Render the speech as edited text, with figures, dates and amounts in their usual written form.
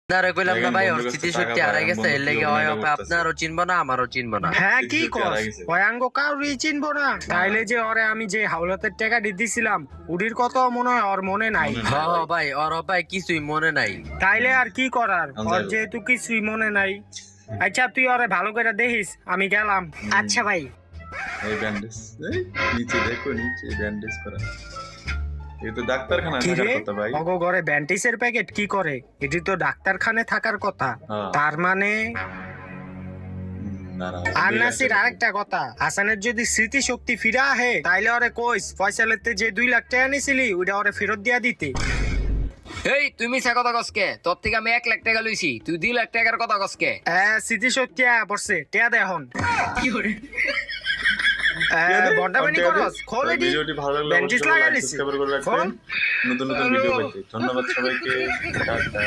আপনারে কইলাম না দেখেন ভাই, ওর বন্ধুর কাছে স্মৃতিশক্তি টাকা হারাই পায়, গেছে, বন্ধু এর কি লেগে হয় অভিনয়টা করতেছে। আপনারও চিনবো না, আমারও চিনবো না। হ্যাঁ কি স্মৃতিশক্তি কস হারাই গেছে। অয়াঙ্গ কাউরি চিনবো না? তাইলে যে ওরে আমি যে হাওলাতের টাকা দিছিলাম উডির কথা মনে হয় ওর মনে নাই। মনে হ হ ভাই, ওর ভাই কিছুই মনে নাই। তাইলে আর কি করার, আচ্ছা। ওর যেহেতু কিছুই মনে নাই। আচ্ছা তুই ওরে ভালো করে দেখিস, আমি গেলাম। আচ্ছা ভাই। এই ব্যান্ডেজ, নিচে দেখো, নিচে ব্যান্ডেজ করা। এই তো ডাক্তারখানা কি থাকার রে কথা ভাই। অগো ঘরে ব্যান্টিসের প্যাকেট কি করে? এটি তো ডাক্তারখানে থাকার কথা। হ্যাঁ। তার মানে দাঁড়াও, আর দুই লাখ নাসির টাকা। আরেকটা কথা, হাসানের যদি স্মৃতি শক্তি ফিরা আহে তাইলে ওরে কইস ফয়সালেতে যে 2 লাখ টাকা নিছিলি ওটা ওরে ফেরত দিয়া দিতে। এই তুই মিছা কথা কসকে? তোর থেকে আমি 1 লাখ টাকা লইছি, তুই 2 লাখ টাকার কথা কসকে? হ্যাঁ স্মৃতি শক্তি আয়া পড়ছে, টেয়া দে এখন। বন্ডাবানি করস, খোল এটি। ভিডিওটি ভালো লাগলে ব্যান্ডেজ অবশ্যই লাগাই লাইক নিছি। সাবস্ক্রাইব করে রাখবেন খোল। নতুন নতুন ভিডিও পেতে। ধন্যবাদ সবাইকে, টাটা।